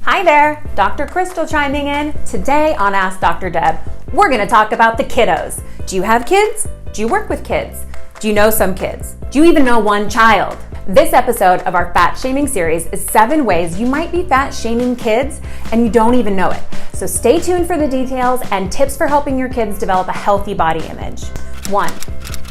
Hi there, Dr. Christel chiming in. Today on Ask Dr. Deb, we're going to talk about the kiddos. Do you have kids? Do you work with kids? Do you know some kids? Do you even know one child? This episode of our fat shaming series is 7 ways you might be fat shaming kids and you don't even know it. So stay tuned for the details and tips for helping your kids develop a healthy body image. 1.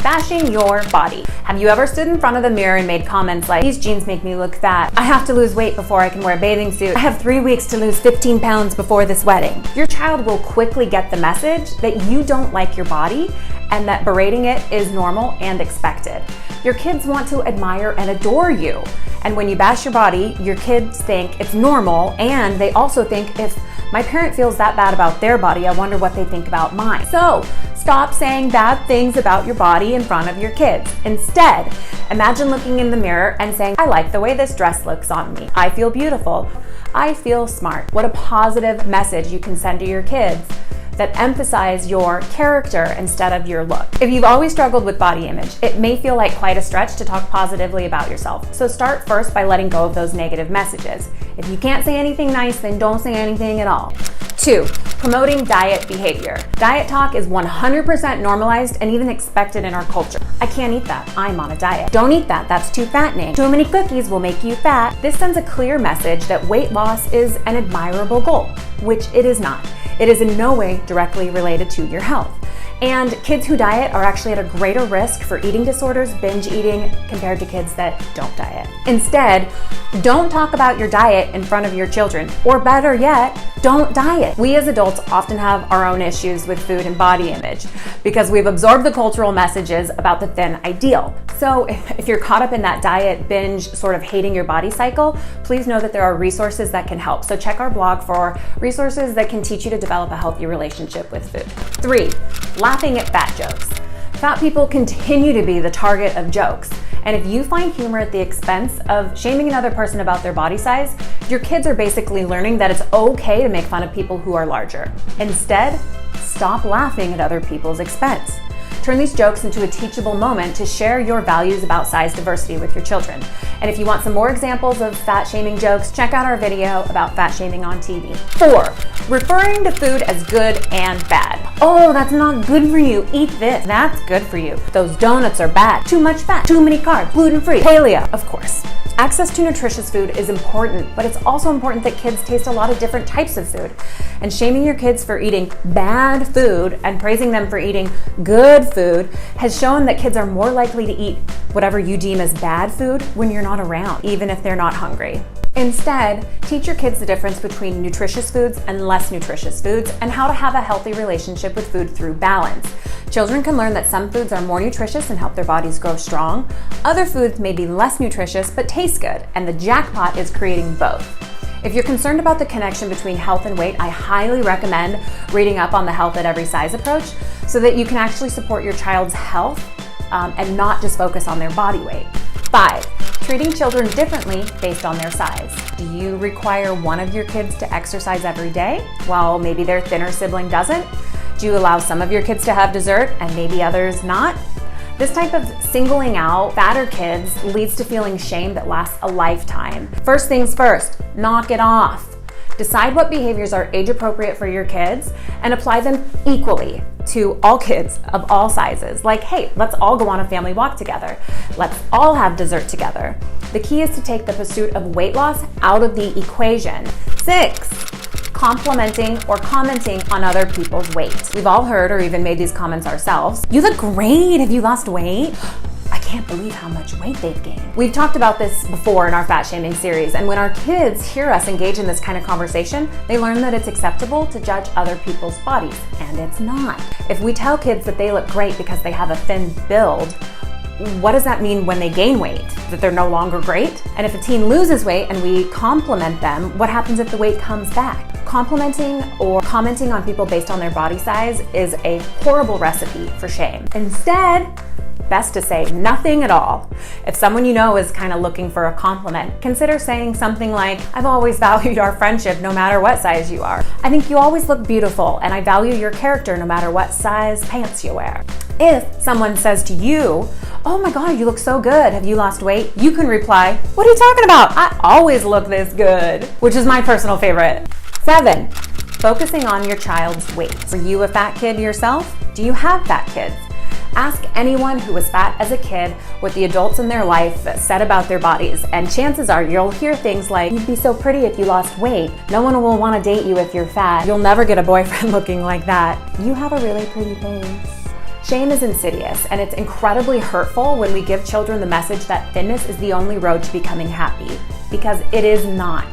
Bashing your body. Have you ever stood in front of the mirror and made comments like, these jeans make me look fat, I have to lose weight before I can wear a bathing suit, I have 3 weeks to lose 15 pounds before this wedding? Your child will quickly get the message that you don't like your body and that berating it is normal and expected. Your kids want to admire and adore you. And when you bash your body, your kids think it's normal, and they also think, if my parent feels that bad about their body, I wonder what they think about mine. So stop saying bad things about your body in front of your kids. Instead, imagine looking in the mirror and saying, I like the way this dress looks on me. I feel beautiful. I feel smart. What a positive message you can send to your kids that emphasize your character instead of your look. If you've always struggled with body image, it may feel like quite a stretch to talk positively about yourself. So start first by letting go of those negative messages. If you can't say anything nice, then don't say anything at all. 2. Promoting diet behavior. Diet talk is 100% normalized and even expected in our culture. I can't eat that. I'm on a diet. Don't eat that. That's too fattening. Too many cookies will make you fat. This sends a clear message that weight loss is an admirable goal, which it is not. It is in no way directly related to your health. And kids who diet are actually at a greater risk for eating disorders, binge eating, compared to kids that don't diet. Instead, don't talk about your diet in front of your children, or better yet, don't diet. We as adults often have our own issues with food and body image because we've absorbed the cultural messages about the thin ideal. So if you're caught up in that diet binge, sort of hating your body cycle, please know that there are resources that can help. So check our blog for resources that can teach you to develop a healthy relationship with food. 3. Laughing at fat jokes. Fat people continue to be the target of jokes. And if you find humor at the expense of shaming another person about their body size, your kids are basically learning that it's okay to make fun of people who are larger. Instead, stop laughing at other people's expense. Turn these jokes into a teachable moment to share your values about size diversity with your children. And if you want some more examples of fat shaming jokes, check out our video about fat shaming on TV. 4. Referring to food as good and bad. Oh, that's not good for you. Eat this. That's good for you. Those donuts are bad. Too much fat. Too many carbs. Gluten-free. Paleo. Of course. Access to nutritious food is important, but it's also important that kids taste a lot of different types of food. And shaming your kids for eating bad food and praising them for eating good food has shown that kids are more likely to eat whatever you deem as bad food when you're not around, even if they're not hungry. Instead, teach your kids the difference between nutritious foods and less nutritious foods and how to have a healthy relationship with food through balance. Children can learn that some foods are more nutritious and help their bodies grow strong. Other foods may be less nutritious but taste good, and the jackpot is creating both. If you're concerned about the connection between health and weight, I highly recommend reading up on the Health at Every Size approach so that you can actually support your child's health and not just focus on their body weight. 5. Treating children differently based on their size. Do you require one of your kids to exercise every day while maybe their thinner sibling doesn't? Do you allow some of your kids to have dessert and maybe others not? This type of singling out fatter kids leads to feeling shame that lasts a lifetime. First things first, knock it off. Decide what behaviors are age appropriate for your kids and apply them equally to all kids of all sizes. Like, hey, let's all go on a family walk together. Let's all have dessert together. The key is to take the pursuit of weight loss out of the equation. 6. Complimenting or commenting on other people's weight. We've all heard or even made these comments ourselves. You look great. Have you lost weight? I can't believe how much weight they've gained. We've talked about this before in our fat shaming series, and when our kids hear us engage in this kind of conversation, they learn that it's acceptable to judge other people's bodies, and it's not. If we tell kids that they look great because they have a thin build, what does that mean when they gain weight? That they're no longer great? And if a teen loses weight and we compliment them, what happens if the weight comes back? Complimenting or commenting on people based on their body size is a horrible recipe for shame. Instead, best to say nothing at all. If someone you know is kind of looking for a compliment, consider saying something like, I've always valued our friendship no matter what size you are. I think you always look beautiful, and I value your character no matter what size pants you wear. If someone says to you, oh my God, you look so good, have you lost weight? You can reply, what are you talking about? I always look this good, which is my personal favorite. 7, focusing on your child's weight. Are you a fat kid yourself? Do you have fat kids? Ask anyone who was fat as a kid what the adults in their life said about their bodies, and chances are you'll hear things like, you'd be so pretty if you lost weight. No one will want to date you if you're fat. You'll never get a boyfriend looking like that. You have a really pretty face. Shame is insidious, and it's incredibly hurtful when we give children the message that thinness is the only road to becoming happy, because it is not.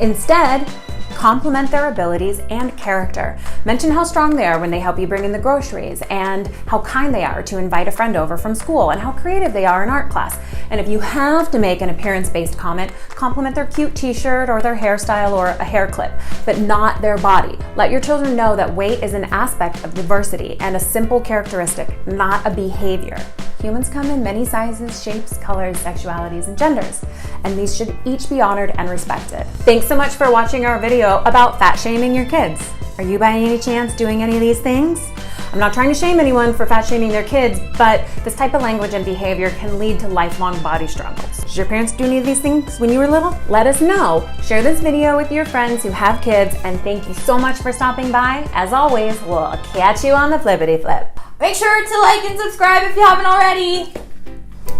Instead, compliment their abilities and character. Mention how strong they are when they help you bring in the groceries, and how kind they are to invite a friend over from school, and how creative they are in art class. And if you have to make an appearance-based comment, compliment their cute t-shirt or their hairstyle or a hair clip, but not their body. Let your children know that weight is an aspect of diversity and a simple characteristic, not a behavior. Humans come in many sizes, shapes, colors, sexualities, and genders, and these should each be honored and respected. Thanks so much for watching our video about fat shaming your kids. Are you by any chance doing any of these things? I'm not trying to shame anyone for fat shaming their kids, but this type of language and behavior can lead to lifelong body struggles. Did your parents do any of these things when you were little? Let us know. Share this video with your friends who have kids, and thank you so much for stopping by. As always, we'll catch you on the flippity flip. Make sure to like and subscribe if you haven't already.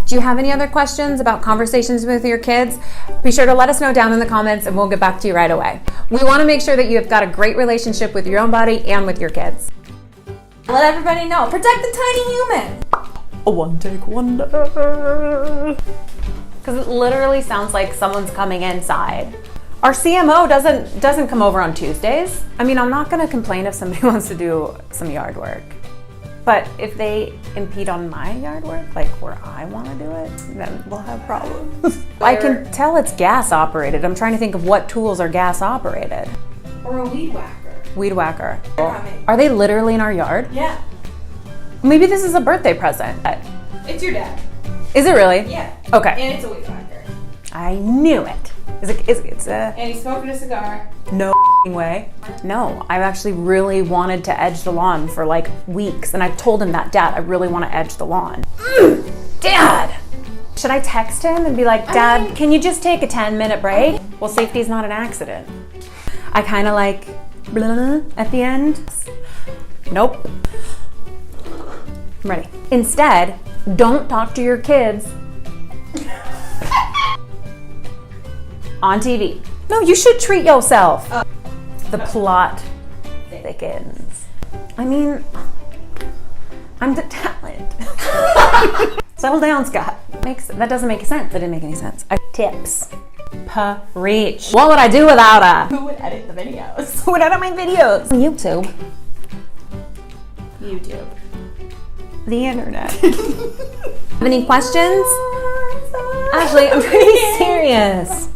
Do you have any other questions about conversations with your kids? Be sure to let us know down in the comments, and we'll get back to you right away. We want to make sure that you have got a great relationship with your own body and with your kids. Let everybody know. Protect the tiny human. A one take wonder. Because it literally sounds like someone's coming inside. Our CMO doesn't come over on Tuesdays. I mean, I'm not going to complain if somebody wants to do some yard work. But if they impede on my yard work, like where I want to do it, then we'll have problems. I can tell it's gas operated. I'm trying to think of what tools are gas operated. Or a weed whacker. Weed whacker. Are they literally in our yard? Yeah. Maybe this is a birthday present. It's your dad. Is it really? Yeah. Okay. And it's a weed whacker. I knew it. It's a... And he's smoking a cigar. No way. No, I've actually really wanted to edge the lawn for like weeks, and I've told him that, Dad, I really want to edge the lawn. Dad! Should I text him and be like, Dad, can you just take a 10-minute break? Well, safety's not an accident. I kind of like blah at the end. Nope. I'm ready. Instead, don't talk to your kids on TV. No, you should treat yourself. The plot thickens. I mean, I'm the talent. Settle down, Scott. That doesn't make sense. That didn't make any sense. Tips. Preach. What would I do without a... Who would edit the videos? Who would edit my videos? YouTube. YouTube. The internet. Have any questions? Ashley, I'm pretty serious.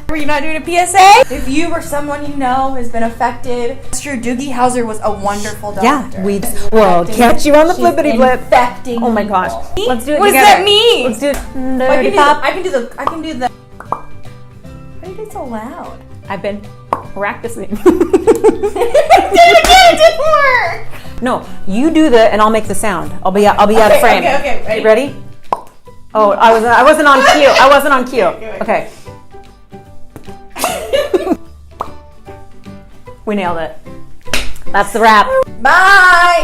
Were you not doing a PSA? If you or someone you know has been affected, Mr. Doogie Howser was a wonderful doctor. Yeah, we'll catch you on the flippity flip. Infecting oh my gosh. people. Let's do it What together. does that mean? Let's do it. I can do the. Why are you so loud? I've been practicing. It didn't work. No, you do the, and I'll make the sound. I'll be out of frame. Okay. Ready? Oh, I wasn't on cue. I wasn't on cue. Okay. We nailed it. That's the wrap. Bye.